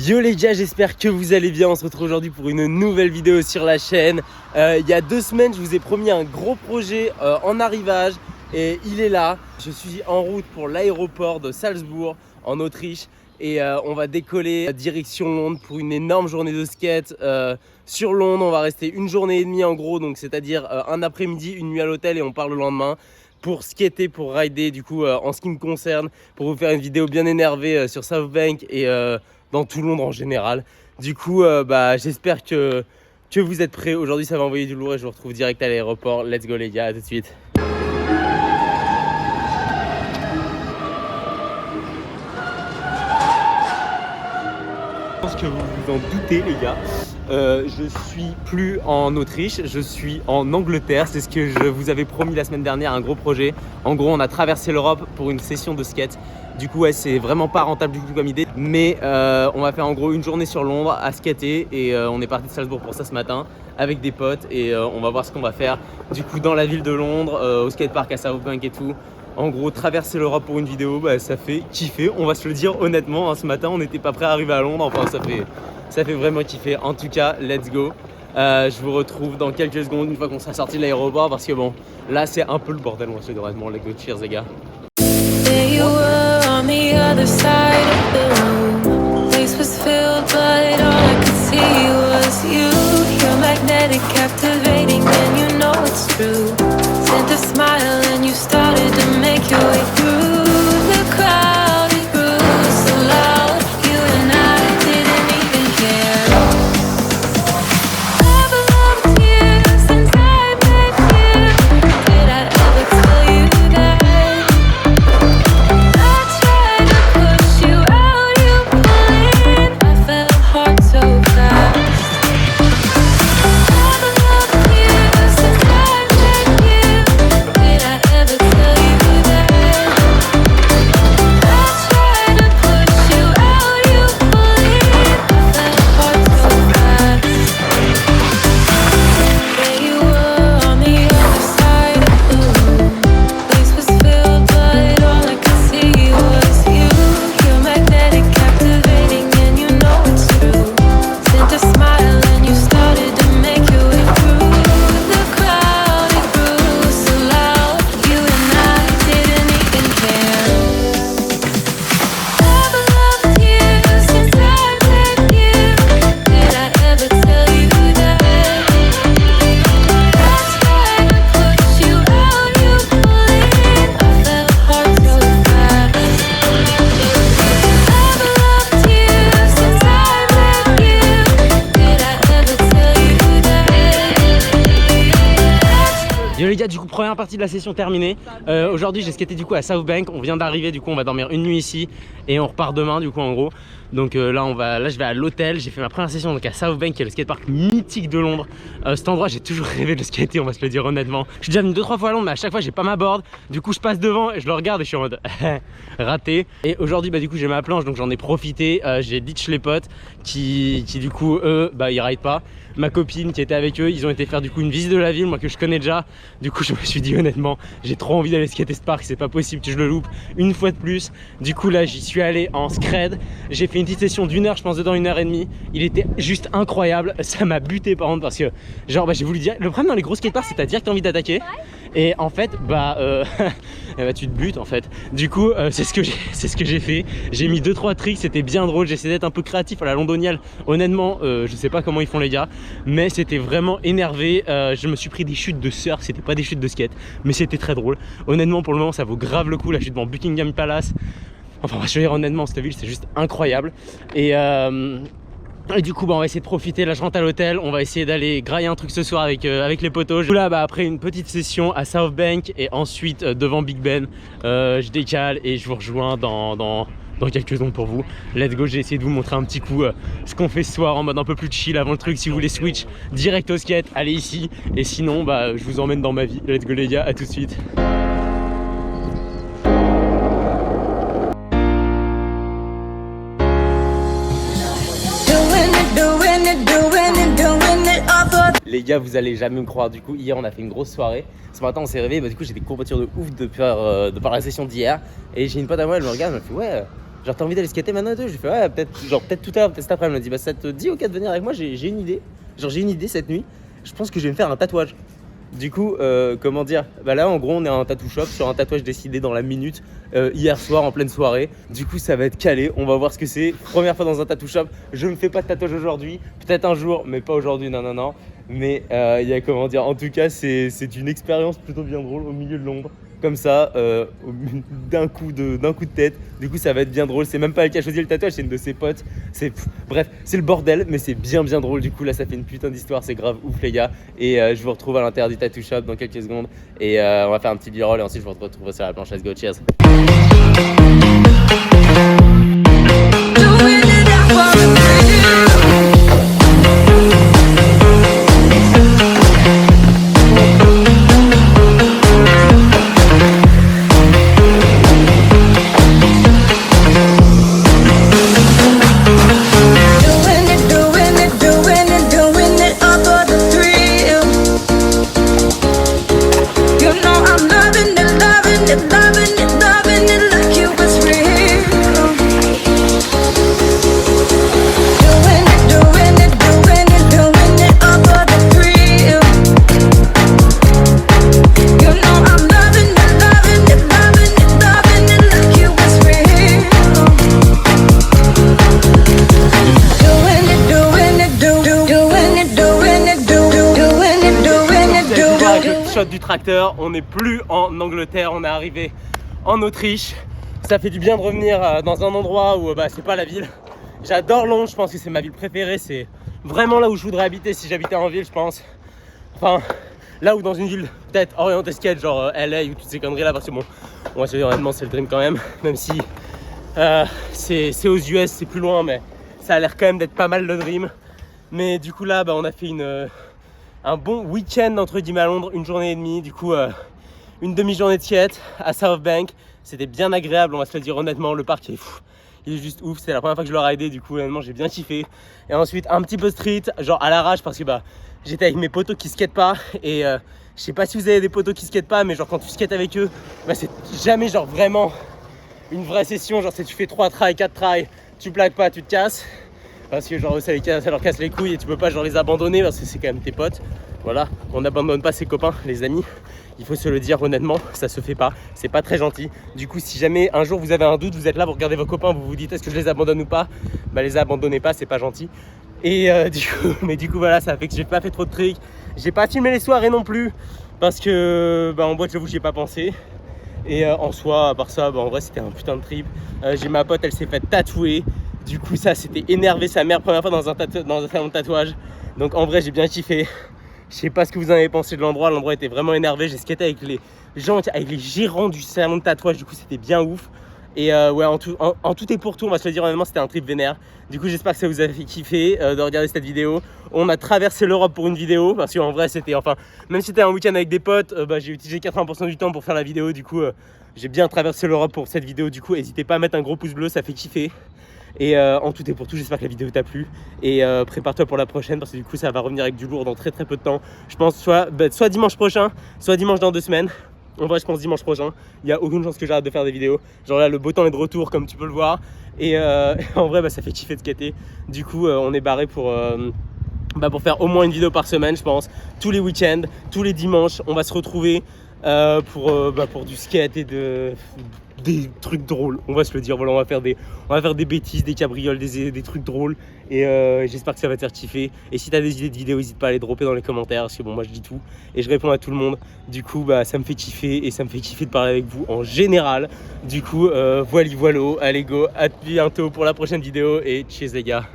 Yo les gars, j'espère que vous allez bien. On se retrouve aujourd'hui pour une nouvelle vidéo sur la chaîne. Il y a 2 semaines, je vous ai promis un gros projet en arrivage et il est là. Je suis en route pour l'aéroport de Salzbourg en Autriche et on va décoller direction Londres pour une énorme journée de skate. Sur Londres, on va rester une journée et demie en gros, donc c'est-à-dire un après-midi, une nuit à l'hôtel et on part le lendemain pour skater, pour rider du coup en ce qui me concerne, pour vous faire une vidéo bien énervée sur South Bank et dans tout Londres en général. Du coup, j'espère que vous êtes prêts. Aujourd'hui, ça va envoyer du lourd et je vous retrouve direct à l'aéroport. Let's go les gars, à tout de suite. Je pense que vous vous en doutez les gars. Je suis plus en Autriche, je suis en Angleterre. C'est ce que je vous avais promis la semaine dernière, un gros projet. En gros, on a traversé l'Europe pour une session de skate. Du coup, ouais, c'est vraiment pas rentable du tout comme idée. Mais on va faire en gros une journée sur Londres à skater. Et on est parti de Salzbourg pour ça ce matin avec des potes. Et on va voir ce qu'on va faire du coup dans la ville de Londres, au skatepark à South Bank et tout. En gros, traverser l'Europe pour une vidéo, ça fait kiffer. On va se le dire honnêtement, hein, ce matin, on n'était pas prêt à arriver à Londres. Enfin, ça fait vraiment kiffer. En tout cas, let's go. Je vous retrouve dans quelques secondes une fois qu'on sera sorti de l'aéroport parce que bon, là, c'est un peu le bordel. On va se dire honnêtement, let's go. Cheers, les gars. There you were on the other side of the room. Place was filled, but all I could see was you. You're magnetic, captivating, and you know it's true. Sent a smile and you started to make your way through the crowd. It grew so loud, you and I didn't even care. I've loved you since I met you. Did I ever tell you that? I tried to push you out, you pull in. I fell hard so fast. I've loved you since I met you. Did I ever tell you that? I tried to push you out, you pull in. I fell hard so fast. There you were on the other side of the room. Place was filled, but all I could see was you. You're magnetic, captivating, and you know it's true. Sent a smile and you started to make your way through the crowd. It grew so loud, you and I didn't even care. I've loved you since I met you. Did I ever tell you that? I tried to push you out, you pull in. I fell hard so fast. I've loved you since I met you. Did I ever tell you that? Yo les gars, du coup première partie de la session terminée. Aujourd'hui j'ai skaté du coup à South Bank. On vient d'arriver, du coup on va dormir une nuit ici et on repart demain du coup en gros. Donc là je vais à l'hôtel. J'ai fait ma première session donc à South Bank qui est le skatepark mythique de Londres. Cet endroit j'ai toujours rêvé de le skater, on va se le dire honnêtement. Je suis déjà venu 2-3 fois à Londres mais à chaque fois j'ai pas ma board. Du coup je passe devant et je le regarde et je suis en mode raté. Et aujourd'hui du coup j'ai ma planche donc j'en ai profité. J'ai ditch les potes qui du coup eux ils rident pas. Ma copine qui était avec eux, ils ont été faire du coup une visite de la ville, moi que je connais déjà. Du coup je me suis dit honnêtement, j'ai trop envie d'aller skater ce parc, c'est pas possible que je le loupe une fois de plus. Du coup là j'y suis allé en scred. J'ai fait une petite session d'une heure, je pense dedans 1h30. Il était juste incroyable, ça m'a buté par contre parce que genre j'ai voulu dire, le problème dans les gros skateparks c'est que t'as dire que t'as envie d'attaquer. Et en fait tu te butes en fait. Du coup c'est ce que j'ai fait. J'ai mis 2-3 tricks, c'était bien drôle. J'ai essayé d'être un peu créatif à la londonienne. Honnêtement je sais pas comment ils font les gars, mais c'était vraiment énervé. Je me suis pris des chutes de surf, c'était pas des chutes de skate, mais c'était très drôle. Honnêtement pour le moment ça vaut grave le coup. Là je suis devant Buckingham Palace. Enfin je vais dire honnêtement cette ville c'est juste incroyable. Et du coup on va essayer de profiter. Là je rentre à l'hôtel, on va essayer d'aller grailler un truc ce soir avec les potos. Là après une petite session à South Bank et ensuite devant Big Ben, je décale et je vous rejoins dans quelques secondes pour vous. Let's go, j'ai essayé de vous montrer un petit coup ce qu'on fait ce soir en mode un peu plus chill avant le truc. Si vous voulez switch direct au skate, allez ici. Et sinon je vous emmène dans ma vie. Let's go les gars, à tout de suite. Les gars, vous allez jamais me croire. Du coup, hier on a fait une grosse soirée. Ce matin on s'est réveillé. Du coup, j'ai des courbatures de ouf de par la session d'hier. Et j'ai une pote à moi, elle me regarde, elle me fait ouais, Genre t'as envie d'aller skater maintenant et tout? J'ai fait ouais, peut-être tout à l'heure, peut-être cet après. Elle m'a dit bah ça te dit ok de venir avec moi, j'ai une idée. Genre j'ai une idée cette nuit. Je pense que je vais me faire un tatouage. Du coup, comment dire? Bah là, en gros, on est en tattoo shop sur un tatouage décidé dans la minute hier soir en pleine soirée. Du coup, ça va être calé. On va voir ce que c'est. Première fois dans un tattoo shop. Je me fais pas de tatouage aujourd'hui. Peut-être un jour, mais pas aujourd'hui. Non. Mais il y a comment dire? En tout cas, c'est une expérience plutôt bien drôle au milieu de Londres. Comme ça, d'un coup de tête. Du coup, ça va être bien drôle. C'est même pas elle qui a choisi le tatouage, c'est une de ses potes. Bref, c'est le bordel, mais c'est bien drôle. Du coup, là, ça fait une putain d'histoire. C'est grave ouf, les gars. Et je vous retrouve à l'intérieur du tattoo shop dans quelques secondes. Et on va faire un petit b-roll et ensuite, je vous retrouve sur la planche. Let's go, cheers. Du tracteur, on n'est plus en Angleterre, on est arrivé en Autriche. Ça fait du bien de revenir dans un endroit où c'est pas la ville. J'adore Londres, je pense que c'est ma ville préférée. C'est vraiment là où je voudrais habiter si j'habitais en ville, je pense. Enfin, là où dans une ville peut-être orientée skate, genre LA ou toutes ces conneries là, parce que bon, moi honnêtement c'est le dream quand même si c'est aux US, c'est plus loin, mais ça a l'air quand même d'être pas mal le dream. Mais du coup là, on a fait un bon week-end entre guillemets à Londres, une journée et demie, du coup une demi-journée de skate à South Bank. C'était bien agréable, on va se le dire honnêtement, le parc est fou, il est juste ouf, c'est la première fois que je le raidais, du coup honnêtement j'ai bien kiffé. Et ensuite un petit peu street, genre à l'arrache parce que j'étais avec mes potos qui skatent pas et je sais pas si vous avez des potos qui skatent pas, mais genre quand tu skates avec eux, c'est jamais genre vraiment une vraie session, genre si tu fais 3 tries, 4 tries, tu plaques pas, tu te casses. Parce que genre ça leur casse les couilles et tu peux pas genre les abandonner parce que c'est quand même tes potes. Voilà, on n'abandonne pas ses copains, les amis. Il faut se le dire honnêtement, ça se fait pas, c'est pas très gentil. Du coup, si jamais un jour vous avez un doute, vous êtes là, vous regardez vos copains, vous vous dites est-ce que je les abandonne ou pas, les abandonnez pas, c'est pas gentil. Et du coup voilà, ça fait que j'ai pas fait trop de tricks. J'ai pas filmé les soirées non plus parce que en boîte j'avoue j'y ai pas pensé. Et en soi, à part ça, en vrai c'était un putain de trip. J'ai ma pote, elle s'est fait tatouer. Du coup ça c'était énervé sa mère, première fois dans un salon de tatouage. Donc en vrai j'ai bien kiffé. Je sais pas ce que vous en avez pensé de l'endroit était vraiment énervé. J'ai skaté avec les gens, avec les gérants du salon de tatouage, du coup c'était bien ouf. Et ouais, en tout et pour tout, on va se le dire honnêtement, c'était un trip vénère. Du coup j'espère que ça vous a fait kiffer de regarder cette vidéo. On a traversé l'Europe pour une vidéo, parce qu'en vrai c'était, même si c'était un week-end avec des potes, j'ai utilisé 80% du temps pour faire la vidéo. Du coup j'ai bien traversé l'Europe pour cette vidéo. Du coup n'hésitez pas à mettre un gros pouce bleu, ça fait kiffer. Et en tout et pour tout, j'espère que la vidéo t'a plu. Et prépare-toi pour la prochaine parce que du coup ça va revenir avec du lourd dans très peu de temps. Je pense soit dimanche prochain, soit dimanche dans 2 semaines. En vrai je pense dimanche prochain. Il n'y a aucune chance que j'arrête de faire des vidéos. Genre là le beau temps est de retour comme tu peux le voir. Et en vrai ça fait kiffer de skater. Du coup on est barré pour faire au moins une vidéo par semaine je pense. Tous les week-ends, tous les dimanches, on va se retrouver pour du skate et des trucs drôles, on va se le dire. Voilà, on va faire des bêtises, des cabrioles, des trucs drôles. Et j'espère que ça va te faire kiffer. Et si t'as des idées de vidéos, n'hésite pas à les dropper dans les commentaires. Parce que moi je dis tout et je réponds à tout le monde. Du coup ça me fait kiffer et ça me fait kiffer de parler avec vous en général. Du coup voilà, allez go, à bientôt pour la prochaine vidéo et cheers les gars.